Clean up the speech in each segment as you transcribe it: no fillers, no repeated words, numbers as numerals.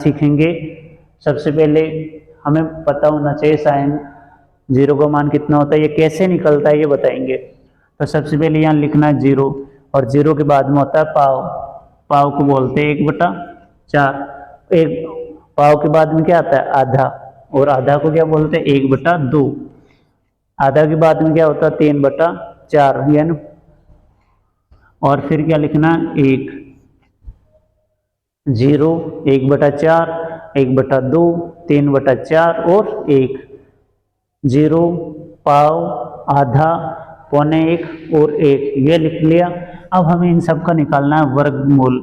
सीखेंगे। सबसे पहले हमें पता होना चाहिए साइन 0 का मान कितना होता है, ये कैसे निकलता है ये बताएंगे। तो सबसे पहले यहाँ लिखना है 0 और 0 के बाद में होता है पाव। पाव को बोलते हैं 1/4। एक पाव के बाद में क्या आता है आधा, और आधा को क्या बोलते हैं 1/2। आधा के बाद में क्या होता है 3/4 यानी, और फिर क्या लिखना 1 0 1/4 1/2 3/4 और 1 0 पाव आधा पौने 1 और 1 ये लिख लिया। अब हमें इन सब का निकालना है वर्गमूल।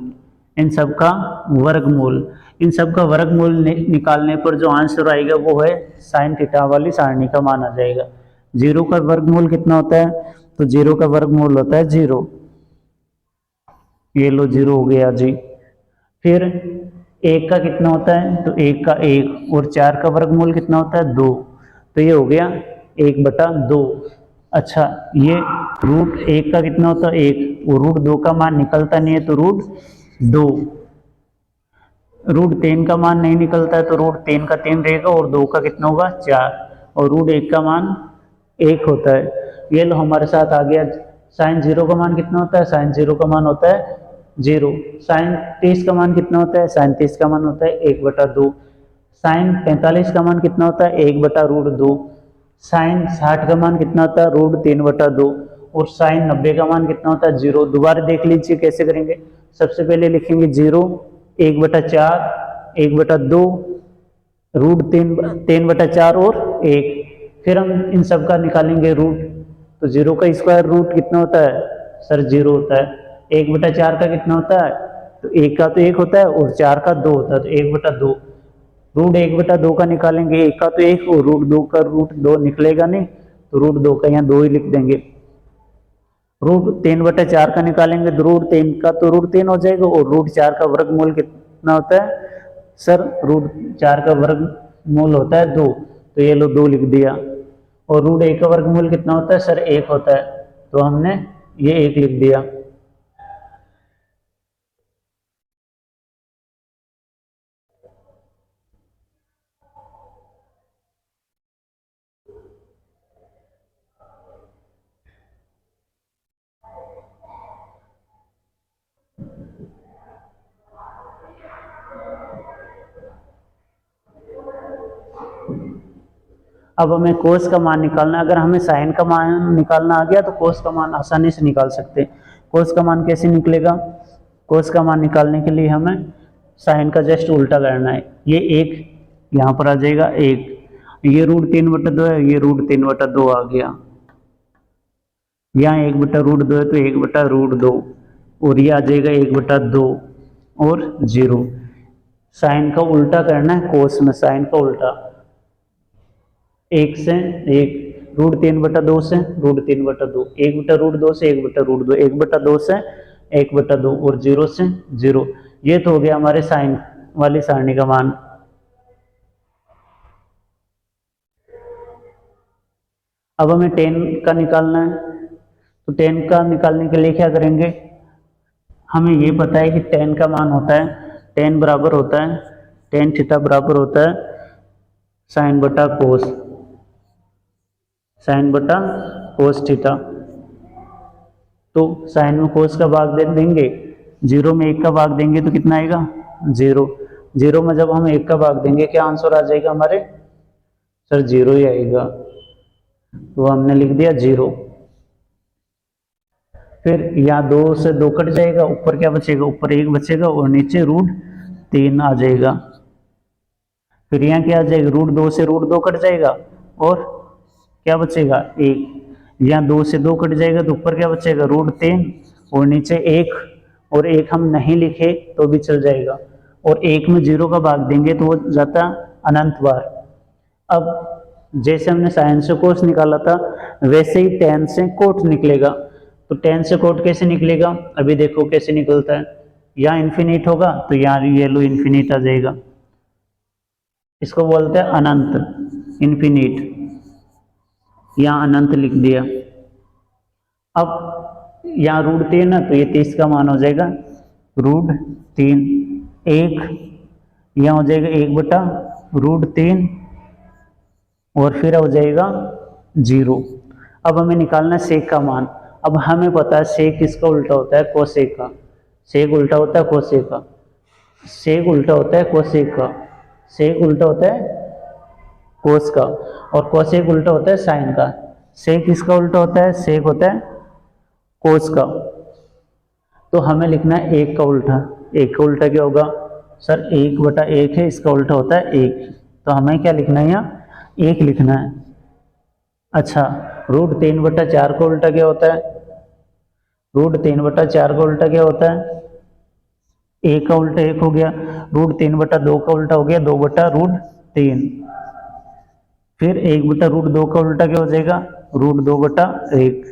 इन सब का वर्गमूल, इन सब का वर्गमूल निकालने पर जो आंसर आएगा वो है साइन थीटा वाली सारणी का मान आ जाएगा। 0 का वर्गमूल कितना होता है, तो 0 का वर्गमूल होता है 0। ये लो 0 हो गया जी। फिर 1 का कितना होता है, तो 1 का 1 और 4 का वर्गमूल कितना होता है 2, तो ये हो गया 1/2। अच्छा ये √1 का कितना होता है 1 और √2 का मान निकलता नहीं है तो √2। √3 का मान नहीं निकलता है तो √3 का 3 रहेगा और 2 का कितना होगा 4 और √1 का मान 1 होता है। ये लो हमारे साथ आ गया। साइन 0 का मान कितना होता है, साइन 0 का मान होता है 0। साइन 30 का मान कितना होता है, साइन 30 का मान होता है 1/2। साइन 45 का मान कितना होता है 1/√2। साइन 60 का मान कितना होता है √3/2 और साइन 90 का मान कितना होता है 0। दोबारा देख लीजिए कैसे करेंगे। सबसे पहले लिखेंगे 0 1/4 1/2 √3/4 और 1। फिर हम इन सब का निकालेंगे रूट। तो 0 का स्क्वायर रूट कितना होता है सर 0 होता है। 1/4 का कितना होता है, तो 1 का तो 1 होता है और 4 का 2 होता है, तो 1/2। √1/2 का निकालेंगे, 1 का तो 1 और √2 का √2 निकलेगा नहीं तो √2 का यहाँ 2 ही लिख देंगे। √3/4 का निकालेंगे तो √3 का तो √3 हो जाएगा और √4 का वर्गमूल कितना होता है सर, √4 का वर्गमूल होता है 2, तो ये लो 2 लिख दिया। और √1 का वर्गमूल कितना होता है सर 1 होता है, तो हमने ये 1 लिख दिया। अब हमें कोस का मान निकालना है। अगर हमें साइन का मान निकालना आ गया तो कोस का मान आसानी से निकाल सकते हैं। कोस का मान कैसे निकलेगा, कोस का मान निकालने के लिए हमें साइन का जस्ट उल्टा करना है। ये 1 यहाँ पर आ जाएगा 1, ये √3/2 है, ये √3/2 आ गया। यहाँ 1/√2 है तो 1/√2 और ये आ जाएगा 1/2 और 0। साइन का उल्टा करना है कोस में, साइन का उल्टा। 1 से 1 √3/2 से √3/2 1/√2 से 1/√2 1/2 से 1/2 और 0 से 0। ये तो हो गया हमारे साइन वाली सारणी का मान। अब हमें tan का निकालना है। तो tan का निकालने के लिए क्या करेंगे, हमें ये पता है कि tan का मान होता है, tan बराबर होता है tan थीटा बराबर होता है साइन बटा कोस, साइन बटा कोस थीटा। तो साइन में कोस का भाग दे देंगे, 0 में 1 का भाग देंगे तो कितना आएगा 0। 0 में जब हम 1 का भाग देंगे क्या आंसर आ जाएगा हमारे सर 0 ही आएगा, तो हमने लिख दिया 0। फिर यहाँ 2 से 2 कट जाएगा, ऊपर क्या बचेगा, ऊपर 1 बचेगा और नीचे √3 आ जाएगा। फिर यहाँ क्या आ जाएगा, √2 से √2 कट जाएगा और क्या बचेगा 1। यहाँ 2 से 2 कट जाएगा तो ऊपर क्या बचेगा √3 और नीचे 1, और 1 हम नहीं लिखे तो भी चल जाएगा। और 1 में 0 का भाग देंगे तो वो जाता अनंत बार। अब जैसे हमने साइन से कोस निकाला था वैसे ही tan से कोट निकलेगा। तो tan से कोट कैसे निकलेगा, अभी देखो कैसे निकलता है। यहाँ इन्फिनिट होगा तो यहाँ ये लो इन्फिनिट आ जाएगा, इसको बोलते हैं अनंत, इन्फिनिट। यहाँ अनंत लिख दिया। अब यहाँ √3 है तो ये 30 का मान हो जाएगा √3। 1 यहाँ हो जाएगा 1/√3 और फिर हो जाएगा 0। अब हमें निकालना है सेक का मान। अब हमें पता है सेक किसका उल्टा होता है, कोसेक का। सेक उल्टा होता है कोसेक का, सेक उल्टा होता है कोसेक का, सेक उल्टा होता है कोस का, और कोसेक उल्टा होता है साइन का। सेक किसका उल्टा होता है, सेक होता है कोस का। तो हमें लिखना है 1 का उल्टा। 1 का उल्टा क्या होगा सर, 1/1 है, इसका उल्टा होता है 1। तो हमें क्या लिखना है, यहाँ 1 लिखना है। अच्छा, √3/4 का उल्टा क्या होता है, √3/4 का उल्टा क्या होता है, 1 का उल्टा 1 हो गया। √3/2 का उल्टा हो गया 2/√3। फिर 1/√2 का उल्टा क्या हो जाएगा, √2/1।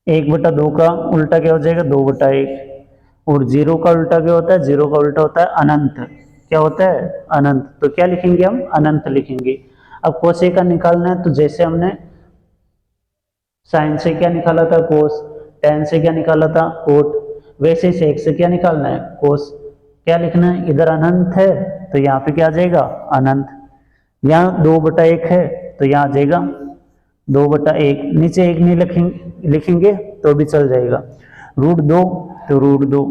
1/2 का उल्टा क्या हो जाएगा, 2/1। और 0 का उल्टा क्या होता है, 0 का उल्टा होता है अनंत। क्या होता है, अनंत। तो क्या लिखेंगे हम, अनंत लिखेंगे। अब कोसेक का निकालना है, तो जैसे हमने साइन से क्या निकाला था, कोस, टेन से क्या निकाला था, कोट, वैसे सेक से क्या निकालना है, कोस। क्या लिखना है, इधर अनंत है तो यहाँ पे क्या आ जाएगा, अनंत। यहाँ 2/1 है तो यहाँ आ जाएगा 2/1। नीचे 1 नहीं लिखेंगे तो भी चल जाएगा। √2 तो √2,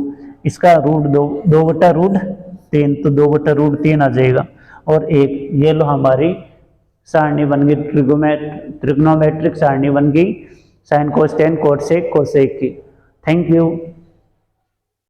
इसका √2, 2/√3 तो 2/√3 आ जाएगा। और 1, ये लो हमारी सारणी बन गई, ट्रिग्नोमेट्रिक सारणी बन गई, sine cos tan cot sec की। Thank you.